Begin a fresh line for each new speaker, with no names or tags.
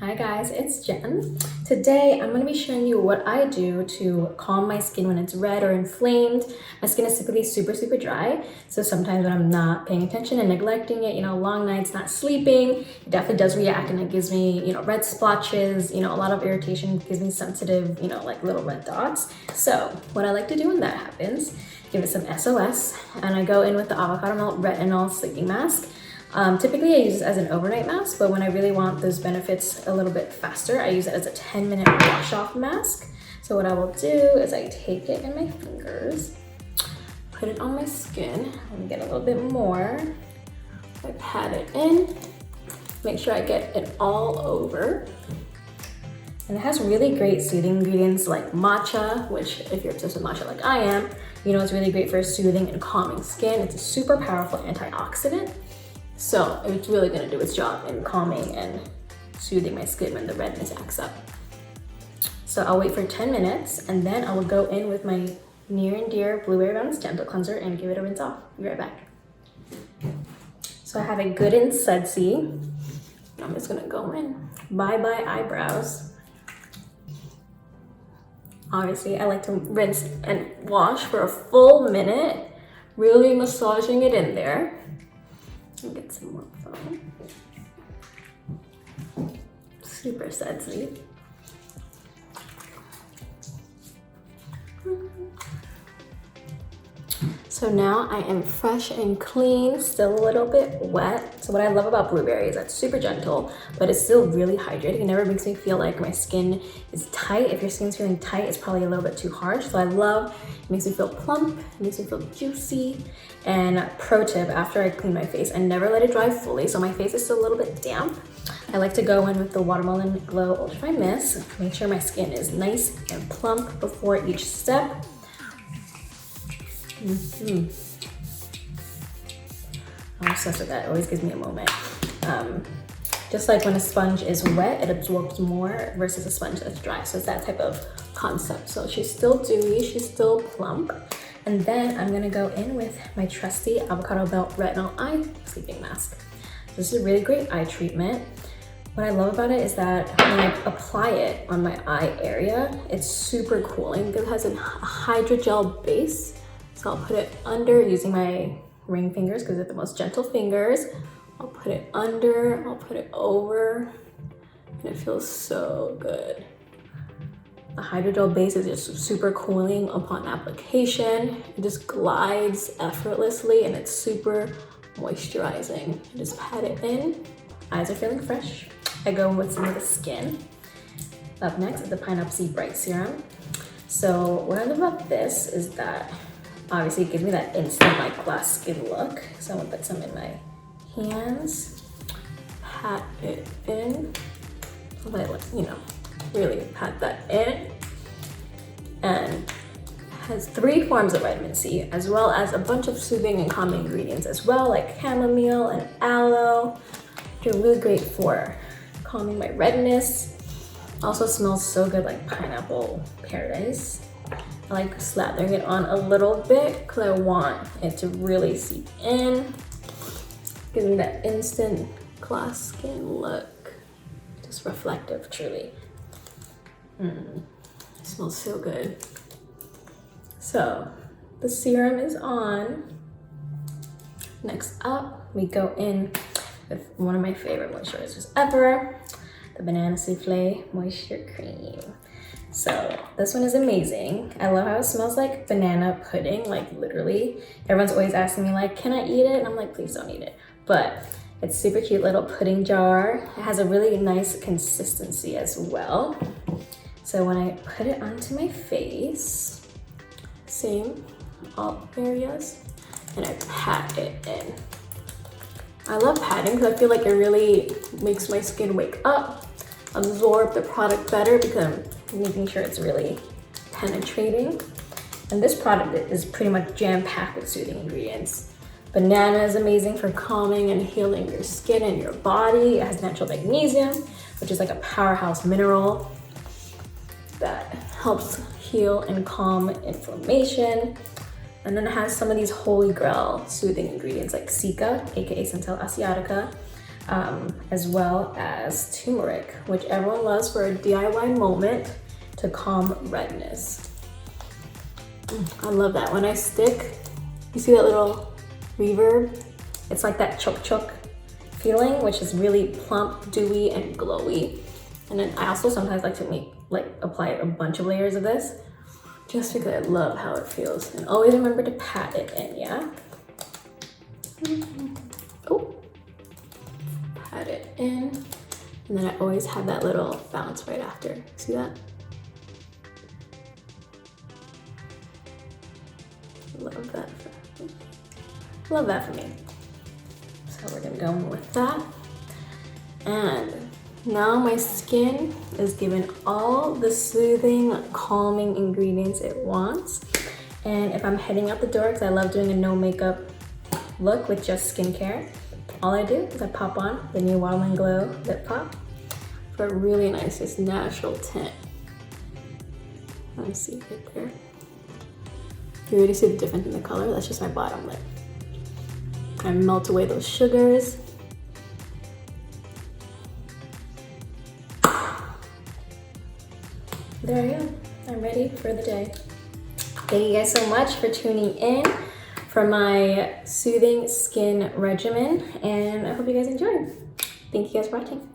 Hi guys, it's Jen. Today I'm going to be showing you what I do to calm my skin when it's red or inflamed. My skin is typically super dry, so sometimes when I'm not paying attention and neglecting it, long nights not sleeping, it definitely does react and it gives me, red splotches, a lot of irritation, gives me sensitive, like little red dots. So what I like to do when that happens, give it some SOS, and I go in with the avocado milk retinol sleeping mask. Typically I use this as an overnight mask, but when I really want those benefits a little bit faster, I use it as a 10-minute wash off mask. So what I will do is I take it in my fingers, put it on my skin, and get a little bit more. I pat it in, make sure I get it all over. And it has really great soothing ingredients like matcha, which if you're obsessed with matcha like I am, it's really great for soothing and calming skin. It's a super powerful antioxidant. So it's really gonna do its job in calming and soothing my skin when the redness acts up. So I'll wait for 10 minutes and then I will go in with my near and dear Blueberry Mountain Stamp Cleanser and give it a rinse off. Be right back. So I have a good and sudsy. I'm just gonna go in. Bye-bye eyebrows. Obviously, I like to rinse and wash for a full minute, really massaging it in there. And get some more foam. Super sudsy. So now I am fresh and clean, still a little bit wet. So what I love about blueberry is it's super gentle, but it's still really hydrating. It never makes me feel like my skin is tight. If your skin's feeling tight, it's probably a little bit too harsh. So I love, it makes me feel plump, it makes me feel juicy. And pro tip, after I clean my face, I never let it dry fully. So my face is still a little bit damp. I like to go in with the Watermelon Glow Ultra Fine Mist, make sure my skin is nice and plump before each step. I'm obsessed with that. It always gives me a moment. Just like when a sponge is wet, it absorbs more versus a sponge that's dry. So it's that type of concept. So she's still dewy, she's still plump. And then I'm gonna go in with my trusty Avocado Belt Retinol Eye Sleeping Mask. This is a really great eye treatment. What I love about it is that when I apply it on my eye area, it's super cooling because it has a hydrogel base. So I'll put it under using my ring fingers because they're the most gentle fingers. I'll put it under, I'll put it over, and it feels so good. The hydrogel base is just super cooling upon application. It just glides effortlessly and it's super moisturizing. I just pat it in. Eyes are feeling fresh. I go with some of the skin. Up next is the Pineapple Seed Bright Serum. So what I love about this is that obviously it gives me that instant like glass skin look. So I'm gonna put some in my hands, pat it in, really pat that in. And it has 3 forms of vitamin C, as well as a bunch of soothing and calming ingredients as well, like chamomile and aloe. They're really great for calming my redness. Also smells so good, like pineapple paradise. I like slathering it on a little bit because I want it to really seep in. Gives me that instant glass skin look. Just reflective, truly. It smells so good. So the serum is on. Next up, we go in with one of my favorite moisturizers ever, the Banana Souffle Moisture Cream. So this one is amazing. I love how it smells like banana pudding, like literally. Everyone's always asking me like, can I eat it? And I'm like, please don't eat it. But it's super cute little pudding jar. It has a really nice consistency as well. So when I put it onto my face, same, all areas, and I pat it in. I love patting because I feel like it really makes my skin wake up, absorb the product better because I'm making sure it's really penetrating. And this product is pretty much jam-packed with soothing ingredients. Banana is amazing for calming and healing your skin and your body. It has natural magnesium, which is like a powerhouse mineral that helps heal and calm inflammation. And then it has some of these holy grail soothing ingredients like cica, aka Centella asiatica, as well as turmeric, which everyone loves for a DIY moment to calm redness. I love that. When I stick, you see that little reverb? It's like that chok chok feeling, which is really plump, dewy, and glowy. And then I also sometimes like to apply a bunch of layers of this, just because I love how it feels. And always remember to pat it in, yeah? Oh, pat it in. And then I always have that little bounce right after. See that? Love that for me. Love that for me. So we're gonna go with that. And now my skin is given all the soothing, calming ingredients it wants. And if I'm heading out the door, because I love doing a no makeup look with just skincare, all I do is I pop on the new Wow and Glow Lip Pop for a really nice, just natural tint. Let me see right there. You already see the difference in the color? That's just my bottom lip. I melt away those sugars. There I am. I'm ready for the day. Thank you guys so much for tuning in for my soothing skin regimen, and I hope you guys enjoyed. Thank you guys for watching.